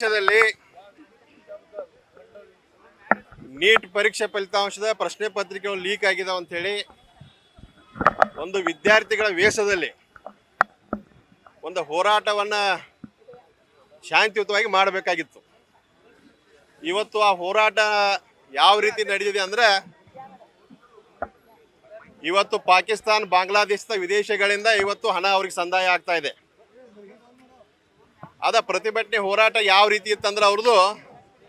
ದೇಶದಲ್ಲಿ ನೀಟ್ ಪರೀಕ್ಷೆ ಫಲಿತಾಂಶದ ಪ್ರಶ್ನೆ ಪತ್ರಿಕೆಗಳು ಲೀಕ್ ಆಗಿದಾವೆ ಅಂತ ಹೇಳಿ ಒಂದು ವಿದ್ಯಾರ್ಥಿಗಳ ವೇಷದಲ್ಲಿ ಒಂದು ಹೋರಾಟವನ್ನ ಶಾಂತಿಯುತವಾಗಿ ಮಾಡಬೇಕಾಗಿತ್ತು. ಇವತ್ತು ಆ ಹೋರಾಟ ಯಾವ ರೀತಿ ನಡೆದಿದೆ ಅಂದ್ರೆ, ಇವತ್ತು ಪಾಕಿಸ್ತಾನ ಬಾಂಗ್ಲಾದೇಶದ ವಿದೇಶಗಳಿಂದ ಇವತ್ತು ಹಣ ಅವ್ರಿಗೆ ಸಂದಾಯ ಆಗ್ತಾ ಇದೆ. ಅದ ಪ್ರತಿಭಟನೆ ಹೋರಾಟ ಯಾವ ರೀತಿ ಇತ್ತಂದ್ರೆ ಅವ್ರದ್ದು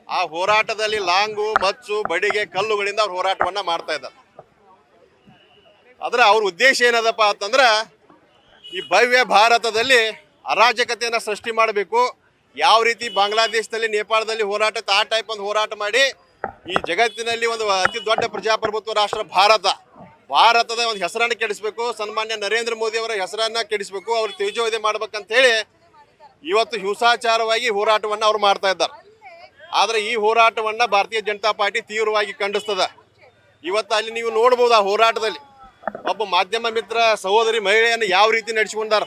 ಆ ಹೋರಾಟದಲ್ಲಿ ಲಾಂಗು ಮಚ್ಚು ಬಡಿಗೆ ಕಲ್ಲುಗಳಿಂದ ಅವ್ರು ಹೋರಾಟವನ್ನ ಮಾಡ್ತಾ ಇದ್ದಾರೆ. ಆದ್ರೆ ಅವ್ರ ಉದ್ದೇಶ ಏನದಪ್ಪ ಅಂತಂದ್ರೆ, ಈ ಭವ್ಯ ಭಾರತದಲ್ಲಿ ಅರಾಜಕತೆಯನ್ನು ಸೃಷ್ಟಿ ಮಾಡಬೇಕು. ಯಾವ ರೀತಿ ಬಾಂಗ್ಲಾದೇಶದಲ್ಲಿ ನೇಪಾಳದಲ್ಲಿ ಹೋರಾಟ ಆ ಟೈಪ್ ಒಂದು ಹೋರಾಟ ಮಾಡಿ ಈ ಜಗತ್ತಿನಲ್ಲಿ ಒಂದು ಅತಿ ದೊಡ್ಡ ಪ್ರಜಾಪ್ರಭುತ್ವ ರಾಷ್ಟ್ರ ಭಾರತದ ಒಂದು ಹೆಸರನ್ನು ಕೆಡಿಸಬೇಕು, ಸನ್ಮಾನ್ಯ ನರೇಂದ್ರ ಮೋದಿ ಅವರ ಹೆಸರನ್ನ ಕೆಡಿಸಬೇಕು, ಅವ್ರು ತೇಜೋವಧೆ ಮಾಡ್ಬೇಕಂತ ಹೇಳಿ ಇವತ್ತು ಹಿಂಸಾಚಾರವಾಗಿ ಹೋರಾಟವನ್ನು ಅವ್ರು ಮಾಡ್ತಾ ಇದ್ದಾರೆ. ಆದರೆ ಈ ಹೋರಾಟವನ್ನು ಭಾರತೀಯ ಜನತಾ ಪಾರ್ಟಿ ತೀವ್ರವಾಗಿ ಖಂಡಿಸ್ತದ. ಇವತ್ತು ಅಲ್ಲಿ ನೀವು ನೋಡ್ಬೋದು, ಆ ಹೋರಾಟದಲ್ಲಿ ಒಬ್ಬ ಮಾಧ್ಯಮ ಮಿತ್ರ ಸಹೋದರಿ ಮಹಿಳೆಯನ್ನು ಯಾವ ರೀತಿ ನಡೆಸಿಕೊಂಡಾರ,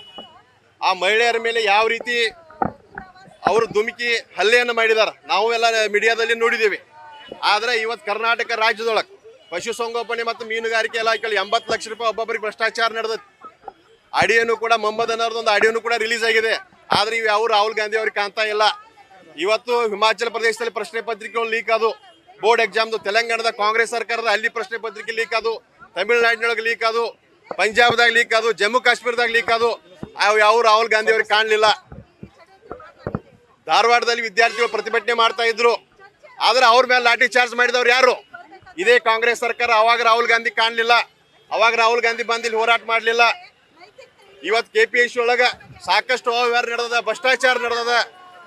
ಆ ಮಹಿಳೆಯರ ಮೇಲೆ ಯಾವ ರೀತಿ ಅವರು ಧುಮುಕಿ ಹಲ್ಲೆಯನ್ನು ಮಾಡಿದ್ದಾರೆ, ನಾವು ಎಲ್ಲ ಮೀಡಿಯಾದಲ್ಲಿ ನೋಡಿದ್ದೀವಿ. ಆದರೆ ಇವತ್ತು ಕರ್ನಾಟಕ ರಾಜ್ಯದೊಳಗೆ ಪಶುಸಂಗೋಪನೆ ಮತ್ತು ಮೀನುಗಾರಿಕೆ ಇಲಾಖೆಯಲ್ಲಿ 80 ಲಕ್ಷ ರೂಪಾಯಿ ಒಬ್ಬೊಬ್ಬರಿಗೆ ಭ್ರಷ್ಟಾಚಾರ ನಡೆದೈತಿ. ಆಡಿಯೋನು ಕೂಡ ಮೊಹಮ್ಮದ್ ಅನ್ನೋರ್ದೊಂದು ಆಡಿಯೋನು ಕೂಡ ರಿಲೀಸ್ ಆಗಿದೆ. ಆದರೆ ಇವು ಯಾವ ರಾಹುಲ್ ಗಾಂಧಿ ಅವ್ರಿಗೆ ಕಾಣ್ತಾ ಇಲ್ಲ. ಇವತ್ತು ಹಿಮಾಚಲ ಪ್ರದೇಶದಲ್ಲಿ ಪ್ರಶ್ನೆ ಪತ್ರಿಕೆಗಳು ಲೀಕ್ ಅದು, ಬೋರ್ಡ್ ಎಕ್ಸಾಮ್ದು, ತೆಲಂಗಾಣದ ಕಾಂಗ್ರೆಸ್ ಸರ್ಕಾರದ ಅಲ್ಲಿ ಪ್ರಶ್ನೆ ಪತ್ರಿಕೆ ಲೀಕ್ ಅದು, ತಮಿಳುನಾಡಿನೊಳಗೆ ಲೀಕ್ ಅದು, ಪಂಜಾಬ್ದಾಗ ಲೀಕ್ ಅದು, ಜಮ್ಮು ಕಾಶ್ಮೀರದಾಗ ಲೀಕ್ ಅದು. ಯಾವ ರಾಹುಲ್ ಗಾಂಧಿ ಅವ್ರಿಗೆ ಕಾಣಲಿಲ್ಲ. ಧಾರವಾಡದಲ್ಲಿ ವಿದ್ಯಾರ್ಥಿಗಳು ಪ್ರತಿಭಟನೆ ಮಾಡ್ತಾ ಇದ್ರು, ಆದ್ರೆ ಅವ್ರ ಮೇಲೆ ಲಾಠಿ ಚಾರ್ಜ್ ಮಾಡಿದವ್ರು ಯಾರು? ಇದೇ ಕಾಂಗ್ರೆಸ್ ಸರ್ಕಾರ. ಅವಾಗ ರಾಹುಲ್ ಗಾಂಧಿ ಕಾಣಲಿಲ್ಲ, ಅವಾಗ ರಾಹುಲ್ ಗಾಂಧಿ ಬಂದು ಇಲ್ಲಿ ಹೋರಾಟ ಮಾಡಲಿಲ್ಲ. ಇವತ್ತು KPSC ಒಳಗೆ ಸಾಕಷ್ಟು ಅವ್ಯವಹಾರ ನಡೆದದ, ಭ್ರಷ್ಟಾಚಾರ ನಡೆದದ,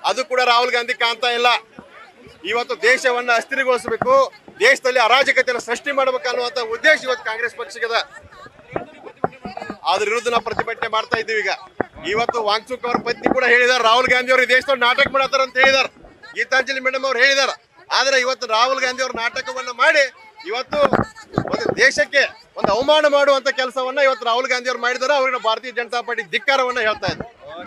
ಅದು ಕೂಡ ರಾಹುಲ್ ಗಾಂಧಿ ಕಾಣ್ತಾ ಇಲ್ಲ. ಇವತ್ತು ದೇಶವನ್ನು ಅಸ್ಥಿರಗೊಳಿಸಬೇಕು, ದೇಶದಲ್ಲಿ ಅರಾಜಕತೆಯನ್ನು ಸೃಷ್ಟಿ ಮಾಡಬೇಕನ್ನುವಂಥ ಉದ್ದೇಶ ಇವತ್ತು ಕಾಂಗ್ರೆಸ್ ಪಕ್ಷದ. ಅದ್ರ ವಿರುದ್ಧ ನಾವು ಪ್ರತಿಭಟನೆ ಮಾಡ್ತಾ ಇದ್ದೀವಿ. ಇವತ್ತು ವಾಂಗ್ಚುಕ್ ಅವರ ಪತ್ನಿ ಕೂಡ ಹೇಳಿದಾರೆ, ರಾಹುಲ್ ಗಾಂಧಿ ಅವರು ಈ ದೇಶದಲ್ಲಿ ನಾಟಕ ಮಾಡತ್ತಾರ ಅಂತ ಹೇಳಿದಾರೆ. ಗೀತಾಂಜಲಿ ಮೇಡಮ್ ಅವ್ರು ಹೇಳಿದಾರೆ. ಆದ್ರೆ ಇವತ್ತು ರಾಹುಲ್ ಗಾಂಧಿ ಅವರು ನಾಟಕವನ್ನ ಮಾಡಿ ಇವತ್ತು ಒಂದು ದೇಶಕ್ಕೆ ಒಂದು ಅವಮಾನ ಮಾಡುವಂತ ಕೆಲಸವನ್ನ ಇವತ್ತು ರಾಹುಲ್ ಗಾಂಧಿ ಅವರು ಮಾಡಿದಾರೆ. ಅವ್ರಿಗೆ ಭಾರತೀಯ ಜನತಾ ಪಾರ್ಟಿ ಧಿಕ್ಕಾರವನ್ನ ಹೇಳ್ತಾ ಇದ್ದಾರೆ.